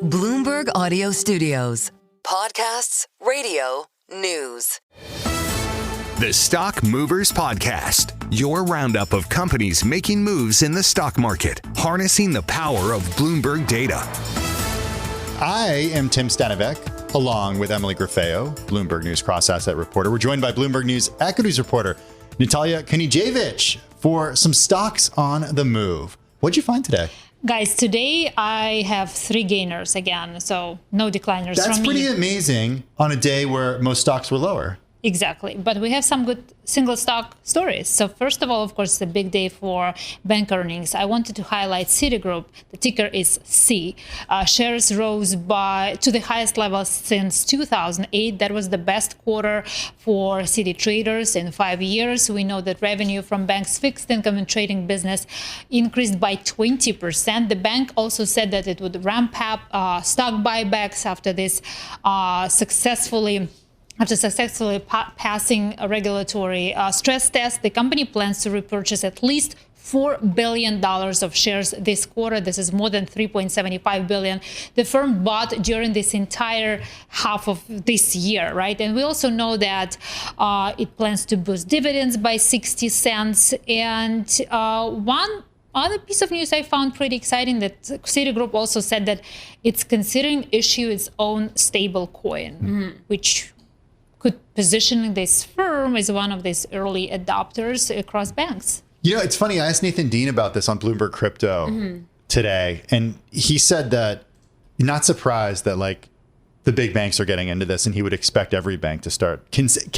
Bloomberg Audio Studios. Podcasts, radio, news. The Stock Movers Podcast, your roundup of companies making moves in the stock market, harnessing the power of Bloomberg data. I am Tim Stanivek, along with Emily Grafeo, Bloomberg News cross-asset reporter. We're joined by Bloomberg News equities reporter Natalia Konijevic for some stocks on the move. What'd you find today? Guys, today I have 3 gainers again, so no decliners from me. That's pretty amazing on a day where most stocks were lower. Exactly. But we have some good single stock stories. So first of all, of course, it's a big day for bank earnings. I wanted to highlight Citigroup. The ticker is C. Shares rose to the highest level since 2008. That was the best quarter for Citi traders in 5 years. We know that revenue from bank's fixed income and trading business increased by 20%. The bank also said that it would ramp up stock buybacks after this successfully passing a regulatory stress test. The company plans to repurchase at least $4 billion of shares this quarter. This is more than $3.75 billion the firm bought during this entire half of this year, right? And we also know that it plans to boost dividends by 60 cents. And one other piece of news I found pretty exciting, that Citigroup also said that it's considering issue its own stable coin, which could position this firm as one of these early adopters across banks. You know, it's funny. I asked Nathan Dean about this on Bloomberg Crypto today, and he said that not surprised that like the big banks are getting into this, and he would expect every bank to start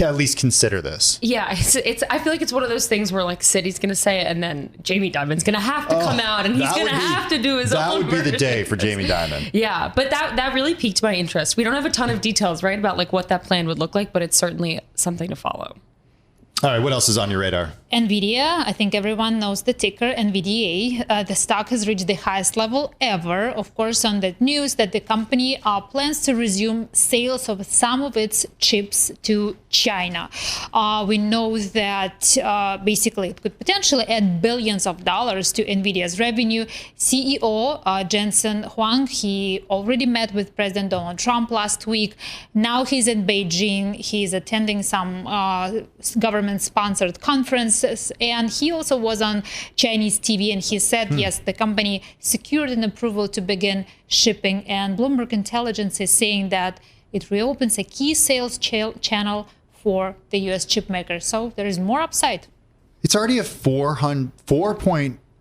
at least consider this. Yeah, it's. I feel like it's one of those things where like Citi's going to say it, and then Jamie Dimon's going to have to come out, and he's going to have to do his own. That would be the day for Jamie Dimon. Yeah, but that really piqued my interest. We don't have a ton of details, right, about like what that plan would look like, but it's certainly something to follow. All right, what else is on your radar? Nvidia, I think everyone knows the ticker, NVDA. The stock has reached the highest level ever. Of course, on that news that the company plans to resume sales of some of its chips to China. We know that basically it could potentially add billions of dollars to Nvidia's revenue. CEO Jensen Huang, he already met with President Donald Trump last week. Now he's in Beijing. He's attending some government-sponsored conferences, and he also was on Chinese TV, and he said, yes, the company secured an approval to begin shipping, and Bloomberg Intelligence is saying that it reopens a key sales channel for the U.S. chip makers. So there is more upside. It's already a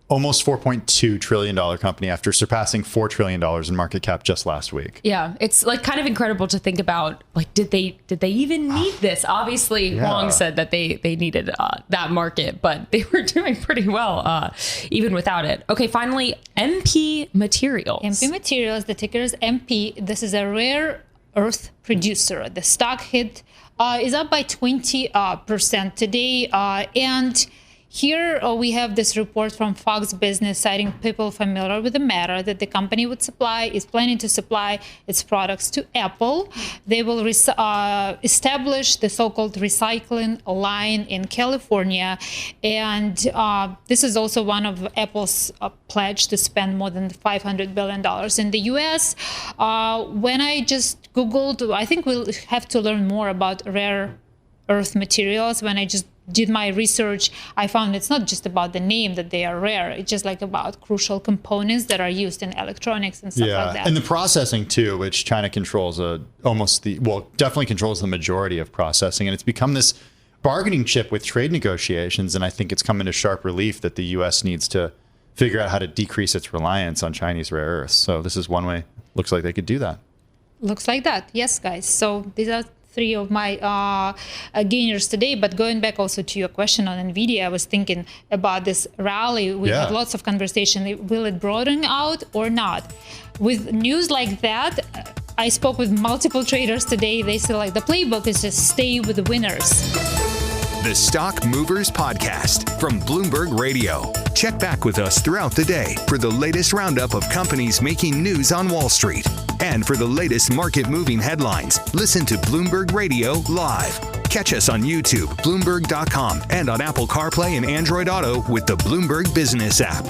almost $4.2 trillion company after surpassing $4 trillion in market cap just last week. Yeah, it's like kind of incredible to think about, like, did they even need this? Obviously, Huang said that they needed that market, but they were doing pretty well even without it. Okay, finally, MP Materials. MP Materials, the ticker is MP. This is a rare earth producer. The stock hit is up by 20% today, and here we have this report from Fox Business citing people familiar with the matter that the company is planning to supply its products to Apple. They will establish the so-called recycling line in California. And this is also one of Apple's pledge to spend more than $500 billion in the US. When I just Googled, I think we'll have to learn more about rare earth materials. When I just did my research, I found it's not just about the name that they are rare. It's just like about crucial components that are used in electronics and stuff like that. And the processing too, which China controls definitely controls the majority of processing. And it's become this bargaining chip with trade negotiations. And I think it's come into sharp relief that the U.S. needs to figure out how to decrease its reliance on Chinese rare earths. So this is one way. Looks like they could do that. Looks like that. Yes, guys. So these are 3 of my gainers today. But going back also to your question on Nvidia, I was thinking about this rally. We had lots of conversation. Will it broaden out or not? With news like that, I spoke with multiple traders today. They say like the playbook is just stay with the winners. The Stock Movers Podcast from Bloomberg Radio. Check back with us throughout the day for the latest roundup of companies making news on Wall Street. And for the latest market-moving headlines, listen to Bloomberg Radio live. Catch us on YouTube, Bloomberg.com, and on Apple CarPlay and Android Auto with the Bloomberg Business app.